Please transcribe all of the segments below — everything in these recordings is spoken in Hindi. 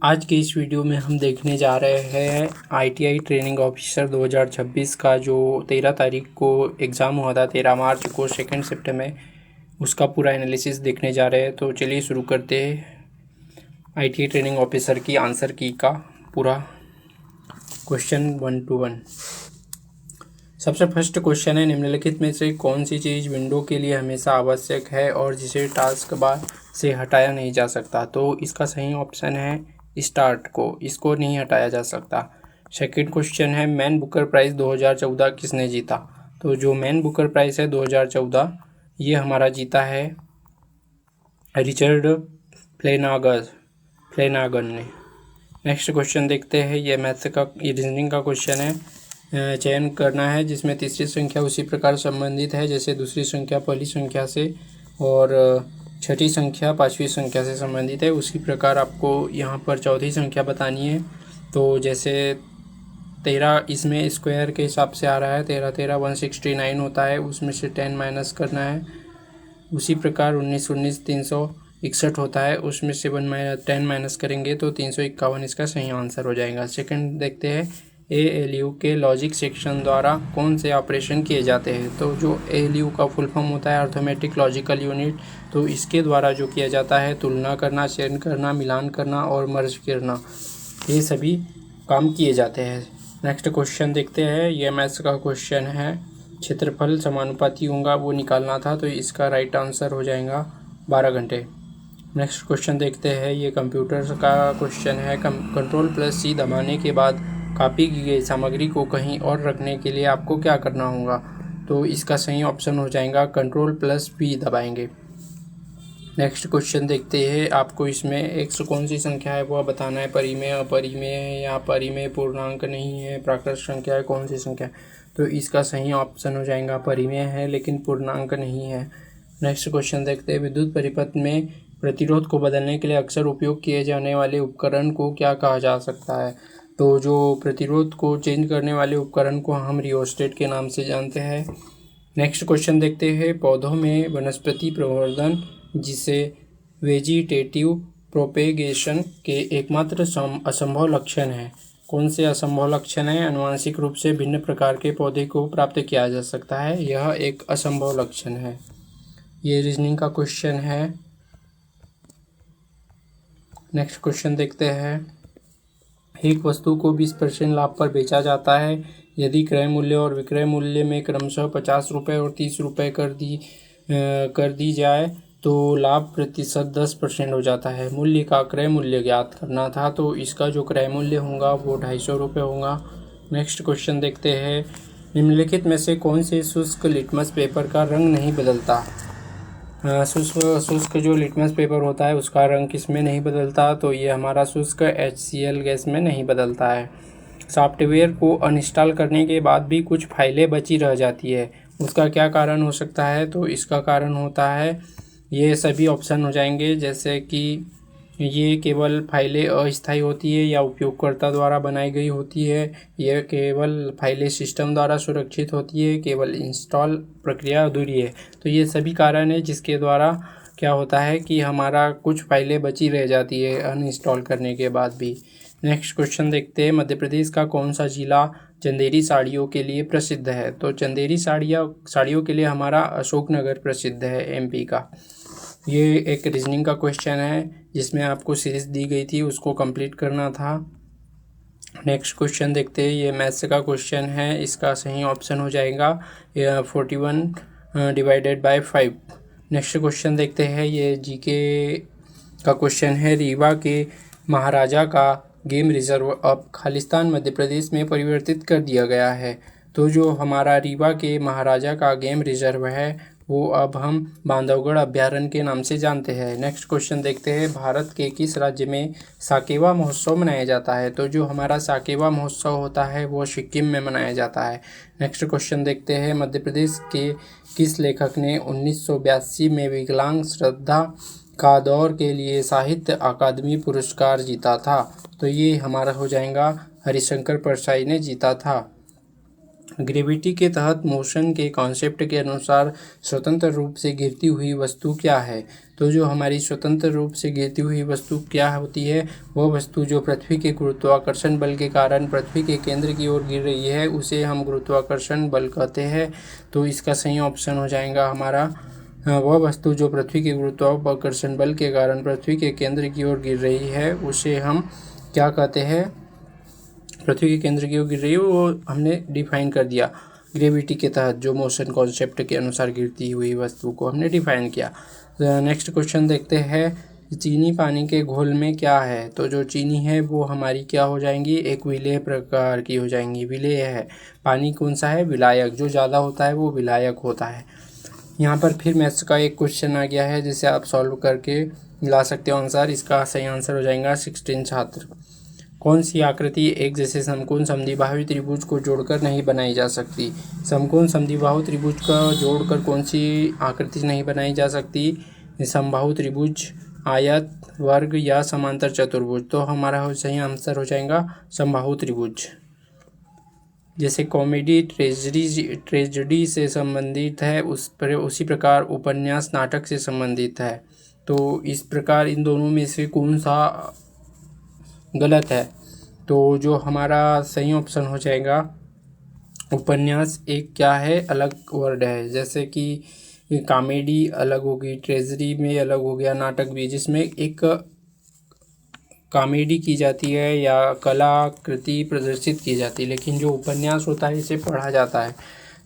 आज की इस वीडियो में हम देखने जा रहे हैं आईटीआई ट्रेनिंग ऑफिसर 2026 का जो 13 तारीख को एग्ज़ाम हुआ था, 13 मार्च को सेकेंड शिफ्ट में, उसका पूरा एनालिसिस देखने जा रहे हैं। तो चलिए शुरू करते हैं आईटीआई ट्रेनिंग ऑफिसर की आंसर की का पूरा क्वेश्चन 1 to 1। सबसे फर्स्ट क्वेश्चन है, निम्नलिखित में से कौन सी चीज़ विंडो के लिए हमेशा आवश्यक है और जिसे टास्क बार से हटाया नहीं जा सकता। तो इसका सही ऑप्शन है स्टार्ट को, इसको नहीं हटाया जा सकता। सेकंड क्वेश्चन है, मैन बुकर प्राइज़ 2014 किसने जीता। तो जो मैन बुकर प्राइज़ है 2014 ये हमारा जीता है रिचर्ड फ्लेनागन ने। नेक्स्ट क्वेश्चन देखते हैं, ये मैथ्स का रीजनिंग का क्वेश्चन है। चयन करना है जिसमें तीसरी संख्या उसी प्रकार संबंधित है जैसे दूसरी संख्या पहली संख्या से और छठी संख्या पांचवी संख्या से संबंधित है। उसी प्रकार आपको यहाँ पर चौथी संख्या बतानी है। तो जैसे 13 इसमें स्क्वायर के हिसाब से आ रहा है, 13 13 169 होता है, उसमें से 10 माइनस करना है। उसी प्रकार 19 19 361 होता है, उसमें से 10 माइनस करेंगे तो 351 इसका सही आंसर हो जाएगा। सेकंड देखते हैं, ALU के लॉजिक सेक्शन द्वारा कौन से ऑपरेशन किए जाते हैं। तो जो ALU का फुल फॉर्म होता है अर्थमेटिक लॉजिकल यूनिट, तो इसके द्वारा जो किया जाता है तुलना करना, चयन करना, मिलान करना और मर्ज करना, ये सभी काम किए जाते हैं। नेक्स्ट क्वेश्चन देखते हैं, ये मैथ्स का क्वेश्चन है। क्षेत्रफल समानुपाती होगा वो निकालना था, तो इसका राइट आंसर हो जाएगा 12 घंटे। नेक्स्ट क्वेश्चन देखते हैं, ये कंप्यूटर का क्वेश्चन है। Ctrl+C दबाने के बाद कॉपी की गई सामग्री को कहीं और रखने के लिए आपको क्या करना होगा। तो इसका सही ऑप्शन हो जाएगा Ctrl+V दबाएंगे। नेक्स्ट क्वेश्चन देखते हैं, आपको इसमें x कौन सी संख्या है वह बताना है, परिमेय अपरिमेय है या परिमेय पूर्णांक नहीं है, प्राकृत संख्या है, कौन सी संख्या है। तो इसका सही ऑप्शन हो जाएगा परिमेय है लेकिन पूर्णांक नहीं है। नेक्स्ट क्वेश्चन देखते हैं, विद्युत परिपथ में प्रतिरोध को बदलने के लिए अक्सर उपयोग किए जाने वाले उपकरण को क्या कहा जा सकता है। तो जो प्रतिरोध को चेंज करने वाले उपकरण को हम रियोस्टेट के नाम से जानते हैं। नेक्स्ट क्वेश्चन देखते हैं, पौधों में वनस्पति प्रवर्धन जिसे वेजिटेटिव प्रोपेगेशन के एकमात्र असंभव लक्षण है, कौन से असंभव लक्षण है। आनुवंशिक रूप से भिन्न प्रकार के पौधे को प्राप्त किया जा सकता है, यह एक असंभव लक्षण है। ये रीजनिंग का क्वेश्चन है। नेक्स्ट क्वेश्चन देखते हैं, एक वस्तु को 20% लाभ पर बेचा जाता है यदि क्रय मूल्य और विक्रय मूल्य में क्रमशः 50 रुपये और 30 रुपये कर दी जाए तो लाभ प्रतिशत 10% हो जाता है। मूल्य का क्रय मूल्य ज्ञात करना था, तो इसका जो क्रय मूल्य होगा वो 250 रुपये होगा। नेक्स्ट क्वेश्चन देखते हैं, निम्नलिखित में से कौन से शुष्क लिटमस पेपर का रंग नहीं बदलता। शुष्क जो लिटमस पेपर होता है उसका रंग किसमें नहीं बदलता। तो ये हमारा शुष्क HCl गैस में नहीं बदलता है। सॉफ्टवेयर को अनइंस्टॉल करने के बाद भी कुछ फाइलें बची रह जाती है, उसका क्या कारण हो सकता है। तो इसका कारण होता है, ये सभी ऑप्शन हो जाएंगे, जैसे कि ये केवल फाइलें अस्थायी होती है या उपयोगकर्ता द्वारा बनाई गई होती है, यह केवल फाइलें सिस्टम द्वारा सुरक्षित होती है, केवल इंस्टॉल प्रक्रिया अधूरी है। तो ये सभी कारण है जिसके द्वारा क्या होता है कि हमारा कुछ फाइलें बची रह जाती है अनइंस्टॉल करने के बाद भी। नेक्स्ट क्वेश्चन देखते हैं, मध्य प्रदेश का कौन सा जिला चंदेरी साड़ियों के लिए प्रसिद्ध है। तो चंदेरी साड़ियों के लिए हमारा अशोकनगर प्रसिद्ध है MP का। ये एक रीजनिंग का क्वेश्चन है जिसमें आपको सीरीज दी गई थी, उसको कंप्लीट करना था। नेक्स्ट क्वेश्चन देखते हैं, ये मैथ्स का क्वेश्चन है, इसका सही ऑप्शन हो जाएगा 41/5। नेक्स्ट क्वेश्चन देखते हैं, ये GK का क्वेश्चन है, रीवा के महाराजा का गेम रिजर्व अब खालिस्तान मध्य प्रदेश में परिवर्तित कर दिया गया है। तो जो हमारा रीवा के महाराजा का गेम रिजर्व है वो अब हम बांधवगढ़ अभ्यारण्य के नाम से जानते हैं। नेक्स्ट क्वेश्चन देखते हैं, भारत के किस राज्य में साकेवा महोत्सव मनाया जाता है। तो जो हमारा साकेवा महोत्सव होता है वो सिक्किम में मनाया जाता है। नेक्स्ट क्वेश्चन देखते हैं, मध्य प्रदेश के किस लेखक ने 1982 में विकलांग श्रद्धा का दौर के लिए साहित्य अकादमी पुरस्कार जीता था। तो ये हमारा हो जाएगा हरिशंकर परसाई ने जीता था। ग्रेविटी के तहत मोशन के कॉन्सेप्ट के अनुसार स्वतंत्र रूप से गिरती हुई वस्तु क्या है? तो जो हमारी स्वतंत्र रूप से गिरती हुई वस्तु क्या होती है, वह वस्तु जो पृथ्वी के गुरुत्वाकर्षण बल के कारण पृथ्वी के केंद्र की ओर गिर रही है, उसे हम गुरुत्वाकर्षण बल कहते हैं। तो इसका सही ऑप्शन हो जाएगा हमारा वह वस्तु जो पृथ्वी के गुरुत्वाकर्षण बल के कारण पृथ्वी के केंद्र की ओर गिर रही है, उसे हम क्या कहते हैं? पृथ्वी के केंद्र की ओर गिर रही है, वो हमने डिफाइन कर दिया। ग्रेविटी के तहत जो मोशन कॉन्सेप्ट के अनुसार गिरती हुई वस्तु को हमने डिफाइन किया। नेक्स्ट क्वेश्चन देखते हैं, चीनी पानी के घोल में क्या है? तो जो चीनी है वो हमारी क्या हो जाएंगी? एक विलेय प्रकार की हो जाएंगी। विलेय है। पानी कौन सा है? विलायक। जो ज़्यादा होता है वो विलायक होता है। यहाँ पर फिर मैथ्स का एक क्वेश्चन आ गया है जिसे आप सॉल्व करके ला सकते हो आंसर। इसका सही आंसर हो जाएगा 16 छात्र। कौन सी आकृति एक जैसे समकोण समद्विबाहु त्रिभुज को जोड़कर नहीं बनाई जा सकती? समकोण समद्विबाहु त्रिभुज का जोड़कर कौन सी आकृति नहीं बनाई जा सकती? समबाहु त्रिभुज, आयत, वर्ग या समांतर चतुर्भुज। तो हमारा सही आंसर हो जाएगा समबाहु त्रिभुज। जैसे कॉमेडी ट्रेजेडी से संबंधित है, उसी प्रकार उपन्यास नाटक से संबंधित है। तो इस प्रकार इन दोनों में से कौन सा गलत है? तो जो हमारा सही ऑप्शन हो जाएगा उपन्यास एक क्या है? अलग वर्ड है। जैसे कि कॉमेडी अलग होगी, ट्रेजेडी में अलग हो गया, नाटक भी, जिसमें एक कॉमेडी की जाती है या कलाकृति प्रदर्शित की जाती है, लेकिन जो उपन्यास होता है इसे पढ़ा जाता है।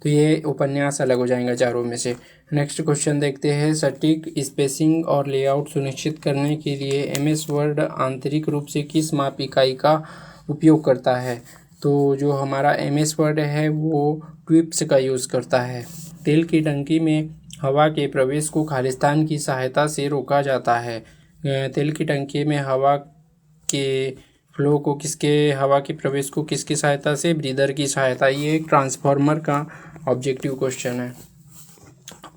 तो ये उपन्यास अलग हो जाएगा चारों में से। नेक्स्ट क्वेश्चन देखते हैं, सटीक स्पेसिंग और लेआउट सुनिश्चित करने के लिए एमएस वर्ड आंतरिक रूप से किस माप इकाई का उपयोग करता है? तो जो हमारा एमएस वर्ड है वो ट्विप्स का यूज़ करता है। तेल की टंकी में हवा के प्रवेश को खालिस्तान की सहायता से रोका जाता है। तेल की टंकी में हवा के फ्लो को हवा के प्रवेश को किसकी सहायता से? ब्रीदर की सहायता। ये एक ट्रांसफार्मर का ऑब्जेक्टिव क्वेश्चन है।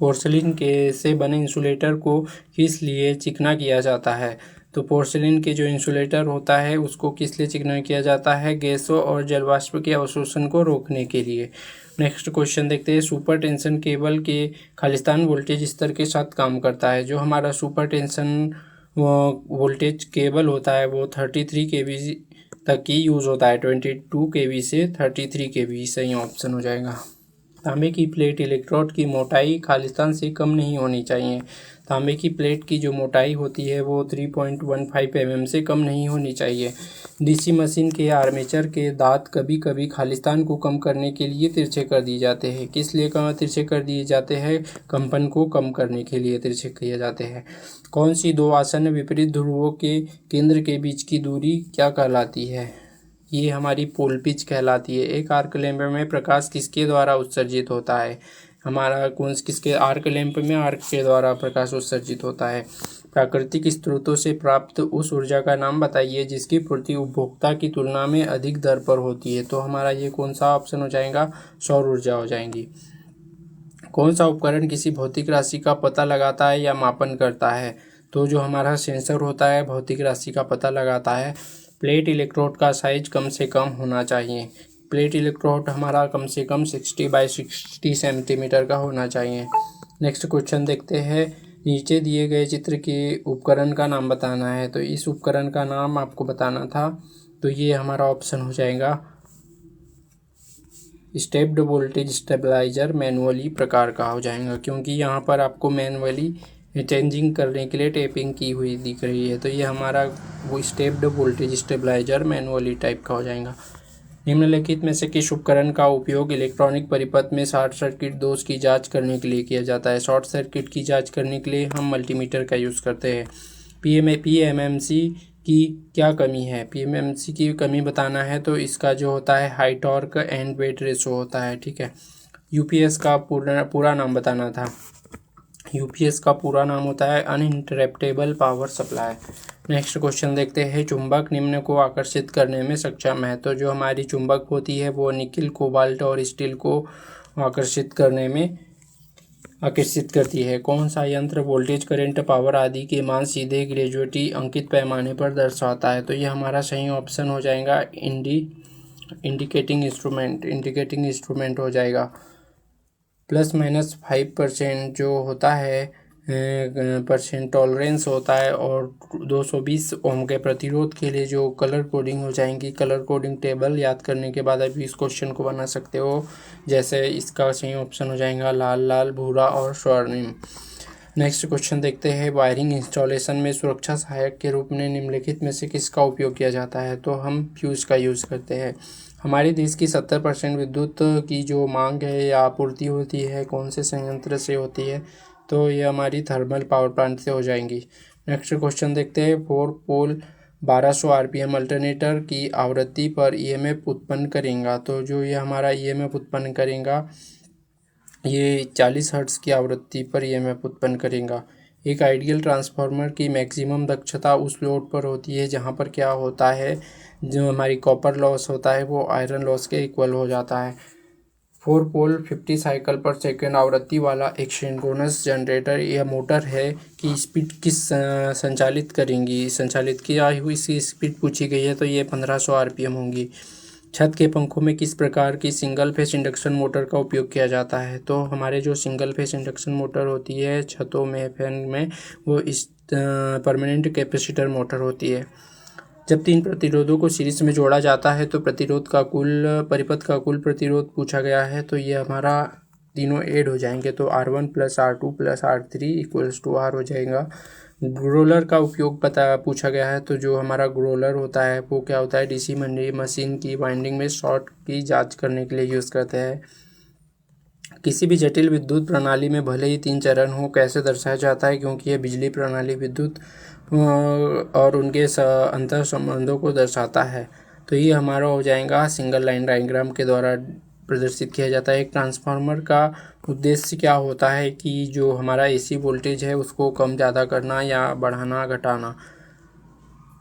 पोर्सिलिन के से बने इंसुलेटर को किस लिए चिकना किया जाता है? तो पोर्सिलिन के जो इंसुलेटर होता है उसको किस लिए चिकना किया जाता है? गैसों और जलवाष्प के अवशोषण को रोकने के लिए। नेक्स्ट क्वेश्चन देखते हैं, सुपर टेंशन केबल के खालिस्तान वोल्टेज स्तर के साथ काम करता है। जो हमारा सुपर टेंशन वोल्टेज केबल होता है वो 33 kV तक की यूज़ होता है। 22 kV से 33 kV सही ऑप्शन हो जाएगा। तांबे की प्लेट इलेक्ट्रोड की मोटाई खालिस्तान से कम नहीं होनी चाहिए। तांबे की प्लेट की जो मोटाई होती है वो 3.15 mm से कम नहीं होनी चाहिए। डीसी मशीन के आर्मेचर के दांत कभी कभी खालिस्तान को कम करने के लिए तिरछे कर दिए जाते हैं। किस लिए तिरछे कर दिए जाते हैं? कंपन को कम करने के लिए तिरछे किए जाते हैं। कौन सी दो आसन्न विपरीत ध्रुवों के केंद्र के बीच की दूरी क्या कहलाती है? ये हमारी पोल पिच कहलाती है। एक आर्क लैंप में प्रकाश किसके द्वारा उत्सर्जित होता है? हमारा किसके आर्क लैंप में आर्क के द्वारा प्रकाश उत्सर्जित होता है। प्राकृतिक स्रोतों से प्राप्त उस ऊर्जा का नाम बताइए जिसकी पूर्ति उपभोक्ता की तुलना में अधिक दर पर होती है। तो हमारा ये कौन सा ऑप्शन हो जाएगा? सौर ऊर्जा हो जाएंगी। कौन सा उपकरण किसी भौतिक राशि का पता लगाता है या मापन करता है? तो जो हमारा सेंसर होता है भौतिक राशि का पता लगाता है। प्लेट इलेक्ट्रोड का साइज कम से कम होना चाहिए। प्लेट इलेक्ट्रोड हमारा कम से कम 60 बाई 60 सेंटीमीटर का होना चाहिए। नेक्स्ट क्वेश्चन देखते हैं, नीचे दिए गए चित्र के उपकरण का नाम बताना है। तो इस उपकरण का नाम आपको बताना था। तो ये हमारा ऑप्शन हो जाएगा स्टेप्ड वोल्टेज स्टेबलाइजर मैनुअली प्रकार का हो जाएगा, क्योंकि यहाँ पर आपको मैनुअली चेंजिंग करने के लिए टेपिंग की हुई दिख रही है। तो ये हमारा वो stepped voltage stabiliser manually type का हो जाएगा। निम्नलिखित में से किस उपकरण का उपयोग इलेक्ट्रॉनिक परिपथ में शॉर्ट सर्किट दोष की जांच करने के लिए किया जाता है? शॉर्ट सर्किट की जांच करने के लिए हम मल्टीमीटर का यूज़ करते हैं। पीएमएमसी की क्या कमी है? पीएमएमसी की कमी बताना है तो इसका जो होता है high torque and weight ratio होता है। ठीक है। यूपीएस का पूरा नाम बताना था। यूपीएस का पूरा नाम होता है uninterruptible power supply. Next question देखते हैं, चुंबक निम्न को आकर्षित करने में सक्षम है। तो जो हमारी चुंबक होती है वो निकिल, कोबाल्ट और स्टील को आकर्षित करती है। कौन सा यंत्र वोल्टेज, करंट, पावर आदि के मान सीधे ग्रेजुएटी अंकित पैमाने पर दर्शाता है? तो ये हमारा सही ऑप्शन हो जाएगा इंडिकेटिंग इंस्ट्रूमेंट हो जाएगा। ±5% जो होता है परसेंट टॉलरेंस होता है, और 220 ओम के प्रतिरोध के लिए जो कलर कोडिंग हो जाएंगी। कलर कोडिंग टेबल याद करने के बाद आप इस क्वेश्चन को बना सकते हो। जैसे इसका सही ऑप्शन हो जाएगा लाल लाल, भूरा और स्वर्णिम। नेक्स्ट क्वेश्चन देखते हैं। वायरिंग इंस्टॉलेशन में सुरक्षा सहायक के रूप में निम्नलिखित में से किसका उपयोग किया जाता है? तो हम फ्यूज का यूज़ करते हैं। हमारे देश की 70% विद्युत की जो मांग है या आपूर्ति होती है कौन से संयंत्र से होती है? तो ये हमारी थर्मल पावर प्लांट से हो जाएंगी। नेक्स्ट क्वेश्चन देखते हैं। 4 पोल 1200 आरपीएम अल्टरनेटर की आवृत्ति पर ईएमएफ उत्पन्न करेगा। तो जो ये हमारा ईएमएफ उत्पन्न करेगा ये 40 हर्ट्ज़ की आवृत्ति पर ईएमएफ उत्पन्न करेगा। एक आइडियल ट्रांसफार्मर की मैक्सिमम दक्षता उस लोड पर होती है जहां पर क्या होता है, जो हमारी कॉपर लॉस होता है वो आयरन लॉस के इक्वल हो जाता है। 4 पोल 50 साइकिल पर सेकेंड आवृत्ति वाला एक सिंक्रोनस जनरेटर या मोटर है कि स्पीड किस संचालित किया हुई इसकी स्पीड पूछी गई है, तो ये 1500 आरपीएम होंगी। छत के पंखों में किस प्रकार की सिंगल फेस इंडक्शन मोटर का उपयोग किया जाता है? तो हमारे जो सिंगल फेस इंडक्शन मोटर होती है छतों में, फैन में, वो इस परमानेंट कैपेसिटर मोटर होती है। जब 3 प्रतिरोधों को सीरीज में जोड़ा जाता है तो परिपथ का कुल प्रतिरोध पूछा गया है, तो ये हमारा तीनों ऐड हो जाएंगे, तो R1 + R2 + R3 = R हो जाएगा। ग्रोलर का उपयोग पूछा गया है, तो जो हमारा ग्रोलर होता है वो क्या होता है, डीसी मशीन की वाइंडिंग में शॉर्ट की जांच करने के लिए यूज़ करते हैं। किसी भी जटिल विद्युत प्रणाली में भले ही 3 चरण हो, कैसे दर्शाया जाता है? क्योंकि यह बिजली प्रणाली विद्युत और उनके अंतर संबंधों को दर्शाता है, तो ये हमारा हो जाएगा सिंगल लाइन डायग्राम के द्वारा प्रदर्शित किया जाता है। एक ट्रांसफार्मर का उद्देश्य क्या होता है कि जो हमारा एसी वोल्टेज है उसको कम ज़्यादा करना या बढ़ाना घटाना।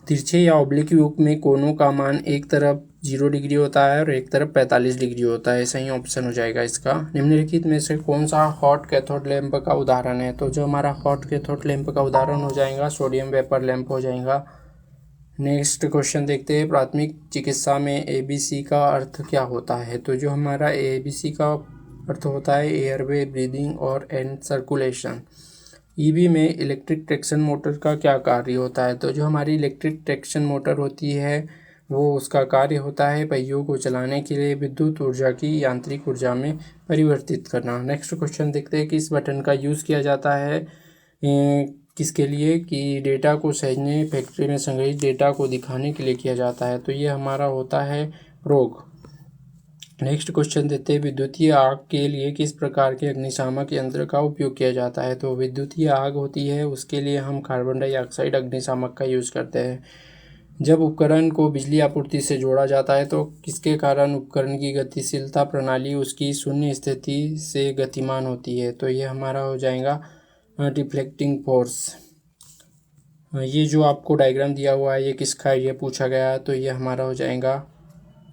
तिरछे या ऑब्लिक युग में कोनों का मान एक तरफ 0 डिग्री होता है और एक तरफ 45 डिग्री होता है। सही ऑप्शन हो जाएगा इसका। निम्नलिखित में से कौन सा हॉट कैथोड लैंप का उदाहरण है? तो जो हमारा हॉट कैथोड लैंप का उदाहरण हो जाएगा सोडियम वेपर लैंप हो जाएगा। नेक्स्ट क्वेश्चन देखते हैं। प्राथमिक चिकित्सा में ABC का अर्थ क्या होता है? तो जो हमारा ABC का अर्थ होता है एयरवे, ब्रीदिंग और एंड सर्कुलेशन। ईवी में इलेक्ट्रिक ट्रैक्शन मोटर का क्या कार्य होता है? तो जो हमारी इलेक्ट्रिक ट्रैक्शन मोटर होती है वो उसका कार्य होता है पहियों को चलाने के लिए विद्युत ऊर्जा की यांत्रिक ऊर्जा में परिवर्तित करना। नेक्स्ट क्वेश्चन देखते हैं। किस बटन का यूज़ किया जाता है किसके लिए? कि डेटा को सहेजने, फैक्ट्री में संग्रहित डेटा को दिखाने के लिए किया जाता है, तो ये हमारा होता है रोग। नेक्स्ट क्वेश्चन देते हैं। विद्युतीय आग के लिए किस प्रकार के अग्निशामक यंत्र का उपयोग किया जाता है? तो विद्युतीय आग होती है उसके लिए हम कार्बन डाइऑक्साइड अग्निशामक का यूज़ करते हैं। जब उपकरण को बिजली आपूर्ति से जोड़ा जाता है तो किसके कारण उपकरण की गतिशीलता प्रणाली उसकी शून्य स्थिति से गतिमान होती है? तो ये हमारा हो जाएगा डिफ्लेक्टिंग फोर्स। ये जो आपको डायग्राम दिया हुआ है ये किसका है ये पूछा गया है, तो ये हमारा हो जाएगा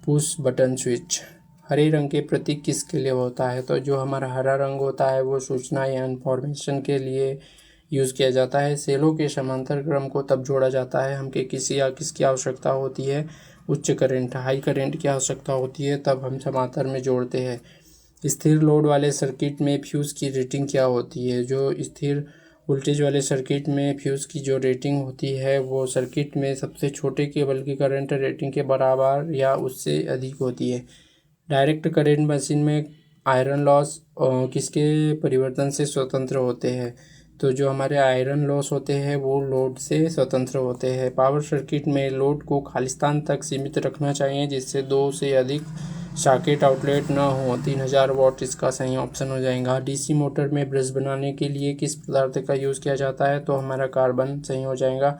पुश बटन स्विच। हरे रंग के प्रतीक किसके लिए होता है? तो जो हमारा हरा रंग होता है वो सूचना या इन्फॉर्मेशन के लिए यूज़ किया जाता है। सेलों के समांतर क्रम को तब जोड़ा जाता है हम किसकी आवश्यकता होती है, उच्च करंट हाई करंट की आवश्यकता होती है, तब हम समांतर में जोड़ते हैं। स्थिर लोड वाले सर्किट में फ्यूज़ की रेटिंग क्या होती है? जो स्थिर वोल्टेज वाले सर्किट में फ्यूज़ की जो रेटिंग होती है वो सर्किट में सबसे छोटे केबल की करंट रेटिंग के बराबर या उससे अधिक होती है। डायरेक्ट करंट मशीन में आयरन लॉस किसके परिवर्तन से स्वतंत्र होते हैं? तो जो हमारे आयरन लॉस होते हैं वो लोड से स्वतंत्र होते हैं। पावर सर्किट में लोड को खालिस्तान तक सीमित रखना चाहिए जिससे 2 से अधिक सॉकेट आउटलेट न हो। 3000 वाट इसका सही ऑप्शन हो जाएगा। डीसी मोटर में ब्रश बनाने के लिए किस पदार्थ का यूज़ किया जाता है? तो हमारा कार्बन सही हो जाएगा।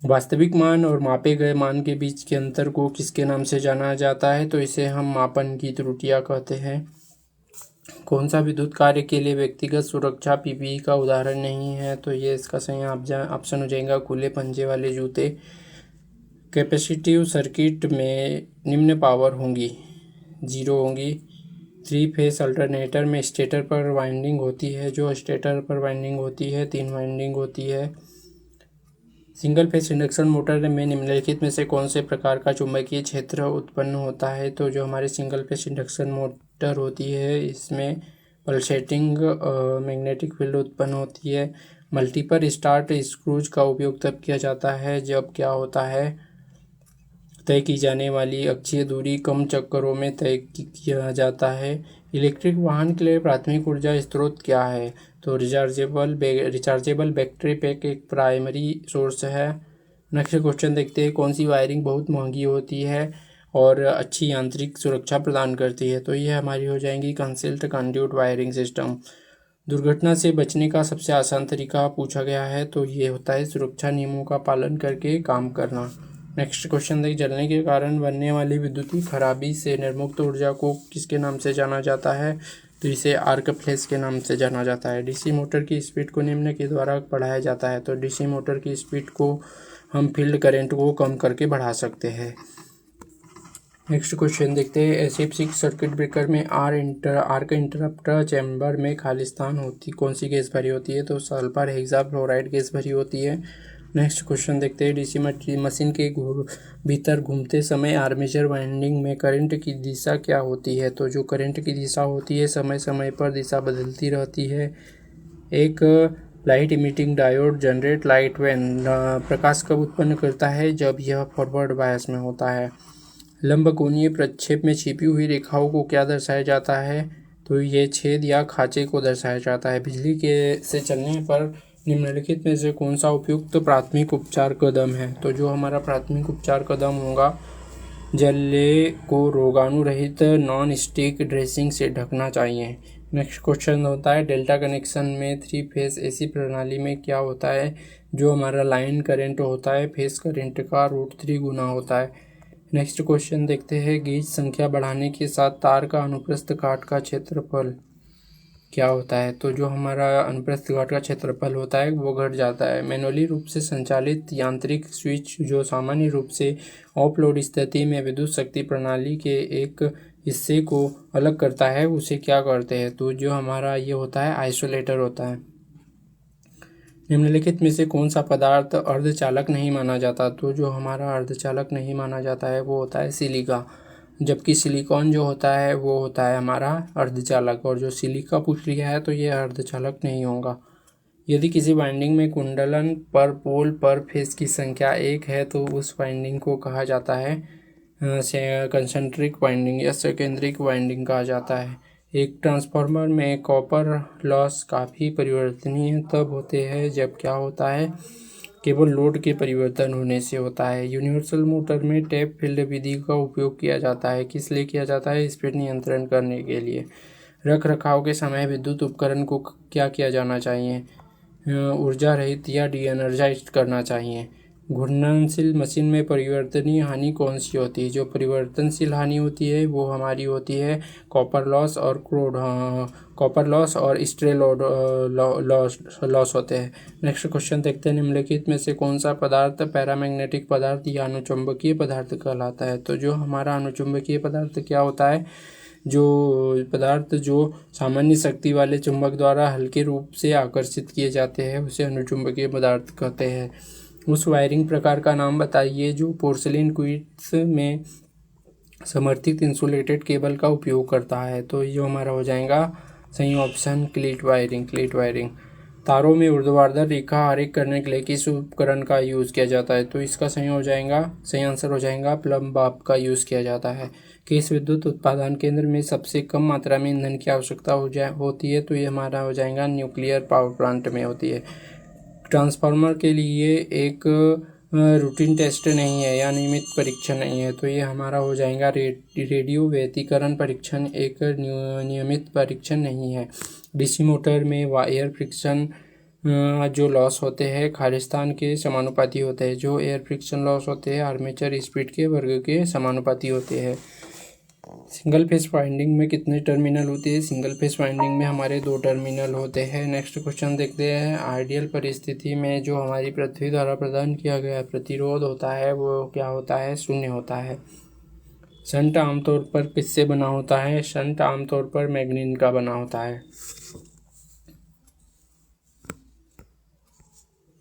वास्तविक मान और मापे गए मान के बीच के अंतर को किसके नाम से जाना जाता है? तो इसे हम मापन की त्रुटियां कहते हैं। कौन सा विद्युत कार्य के लिए व्यक्तिगत सुरक्षा पीपीई का उदाहरण नहीं है? तो ये इसका सही ऑप्शन हो जाएगा खुले पंजे वाले जूते। कैपेसिटिव सर्किट में निम्न पावर होंगी 0 होंगी। 3 फेस अल्टरनेटर में स्टेटर पर वाइंडिंग होती है, जो स्टेटर पर वाइंडिंग होती है 3 वाइंडिंग होती है। सिंगल फेस इंडक्शन मोटर में निम्नलिखित में से कौन से प्रकार का चुंबकीय क्षेत्र उत्पन्न होता है? तो जो हमारी सिंगल फेस इंडक्शन मोटर होती है इसमें पल्सेटिंग मैग्नेटिक फील्ड उत्पन्न होती है। मल्टीपल स्टार्ट स्क्रूज का उपयोग तब किया जाता है जब क्या होता है, तय की जाने वाली अक्षीय दूरी कम चक्करों में तय किया जाता है। इलेक्ट्रिक वाहन के लिए प्राथमिक ऊर्जा स्रोत क्या है? तो रिचार्जेबल बैटरी पैक एक प्राइमरी सोर्स है। नेक्स्ट क्वेश्चन देखते हैं, कौन सी वायरिंग बहुत महंगी होती है और अच्छी यांत्रिक सुरक्षा प्रदान करती है? तो यह हमारी हो जाएंगी कंसील्ड कंड्यूट वायरिंग सिस्टम। दुर्घटना से बचने का सबसे आसान तरीका पूछा गया है, तो ये होता है सुरक्षा नियमों का पालन करके काम करना। नेक्स्ट क्वेश्चन देख, जलने के कारण बनने वाली विद्युतीय खराबी से निर्मुक्त ऊर्जा को किसके नाम से जाना जाता है? तो इसे आर्क फ्लैश के नाम से जाना जाता है। डीसी मोटर की स्पीड को निम्न के द्वारा बढ़ाया जाता है। तो डीसी मोटर की स्पीड को हम फील्ड करंट को कम करके बढ़ा सकते हैं। नेक्स्ट क्वेश्चन देखते हैं, SF6 सर्किट ब्रेकर में आर्क इंटरप्टर चैम्बर में खाली स्थान होती कौन सी गैस भरी होती है? तो सल्फर हेक्साफ्लोराइड गैस भरी होती है। नेक्स्ट क्वेश्चन देखते हैं, डीसी मशीन के भीतर घूमते समय आर्मेचर वाइंडिंग में करंट की दिशा क्या होती है? तो जो करंट की दिशा होती है समय समय पर दिशा बदलती रहती है। एक light emitting diode generate light when प्रकाश कब उत्पन्न करता है? जब यह फॉरवर्ड बायस में होता है। लंबकोणीय प्रक्षेप में छिपी हुई रेखाओं को क्या दर्शाया जाता है? तो ये छेद या खांचे को दर्शाया जाता है। बिजली के से चलने पर निम्नलिखित में से कौन सा उपयुक्त प्राथमिक उपचार कदम है? तो जो हमारा प्राथमिक उपचार कदम होगा, जल्ले को रोगाणु रहित नॉन स्टिक ड्रेसिंग से ढकना चाहिए। नेक्स्ट क्वेश्चन होता है, डेल्टा कनेक्शन में 3 फेज एसी प्रणाली में क्या होता है? जो हमारा लाइन करंट होता है फेज करंट का √3 गुना होता है। नेक्स्ट क्वेश्चन देखते हैं, गेज संख्या बढ़ाने के साथ तार का अनुप्रस्थ काट का क्षेत्रफल क्या होता है? तो जो हमारा अनुप्रस्थ काट का क्षेत्रफल होता है वो घट जाता है। मैनुअली रूप से संचालित यांत्रिक स्विच जो सामान्य रूप से ऑफ लोड स्थिति में विद्युत शक्ति प्रणाली के एक हिस्से को अलग करता है उसे क्या करते हैं? तो जो हमारा ये होता है आइसोलेटर होता है। निम्नलिखित में से कौन सा पदार्थ अर्धचालक नहीं माना जाता? तो जो हमारा अर्धचालक नहीं माना जाता है वो होता है सिलिका, जबकि सिलिकॉन जो होता है वो होता है हमारा अर्धचालक। और जो सिलिका पूछ लिया है तो ये अर्धचालक नहीं होगा। यदि किसी वाइंडिंग में कुंडलन पर पोल पर फेस की संख्या 1 है तो उस वाइंडिंग को कहा जाता है कंसेंट्रिक वाइंडिंग या सेकेंड्रिक वाइंडिंग कहा जाता है। एक ट्रांसफार्मर में कॉपर लॉस काफ़ी परिवर्तनीय तब होते हैं जब क्या होता है, केवल लोड के परिवर्तन होने से होता है। यूनिवर्सल मोटर में टैप फील्ड विधि का उपयोग किया जाता है। किस लिए किया जाता है? स्पीड नियंत्रण करने के लिए। रख रखाव के समय विद्युत उपकरण को क्या किया जाना चाहिए? ऊर्जा रहित या डी एनर्जाइज करना चाहिए। घूर्णनशील मशीन में परिवर्तनीय हानि कौन सी होती है? जो परिवर्तनशील हानि होती है वो हमारी होती है कॉपर लॉस और स्ट्रे लॉस होते हैं। नेक्स्ट क्वेश्चन देखते हैं, निम्नलिखित में से कौन सा पदार्थ पैरामैग्नेटिक पदार्थ या अनुचुंबकीय पदार्थ कहलाता है? तो जो हमारा अनुचुंबकीय पदार्थ क्या होता है? जो पदार्थ जो सामान्य शक्ति वाले चुंबक द्वारा हल्के रूप से आकर्षित किए जाते हैं उसे अनुचुंबकीय पदार्थ कहते हैं। उस वायरिंग प्रकार का नाम बताइए जो पोर्सिलेन क्विट्स में समर्थित इंसुलेटेड केबल का उपयोग करता है। तो ये हमारा हो जाएगा सही ऑप्शन क्लीट वायरिंग। तारों में ऊर्ध्वाधर रेखा आरेख करने के लिए किस उपकरण का यूज़ किया जाता है? तो इसका सही आंसर हो जाएगा प्लम बाप का यूज़ किया जाता है। किस विद्युत उत्पादन केंद्र में सबसे कम मात्रा में ईंधन की आवश्यकता होती है? तो ये हमारा हो जाएगा न्यूक्लियर पावर प्लांट में होती है। ट्रांसफार्मर के लिए एक रूटीन टेस्ट नहीं है या नियमित परीक्षण नहीं है, तो ये हमारा हो जाएगा रेडियो व्यतिकरण परीक्षण एक नियमित परीक्षण नहीं है। डीसी मोटर में एयर फ्रिक्शन जो लॉस होते हैं खालिस्तान के समानुपाती होते हैं। जो एयर फ्रिक्शन लॉस होते हैं आर्मेचर स्पीड के वर्ग के समानुपाती होते हैं। सिंगल फेस वाइंडिंग में कितने टर्मिनल होते हैं? सिंगल फेस वाइंडिंग में हमारे 2 टर्मिनल होते हैं। नेक्स्ट क्वेश्चन देखते हैं, आइडियल परिस्थिति में जो हमारी पृथ्वी द्वारा प्रदान किया गया प्रतिरोध होता है वो क्या होता है? 0 होता है। शंट आमतौर पर किससे बना होता है? शंट आमतौर पर मैग्नीन का बना होता है।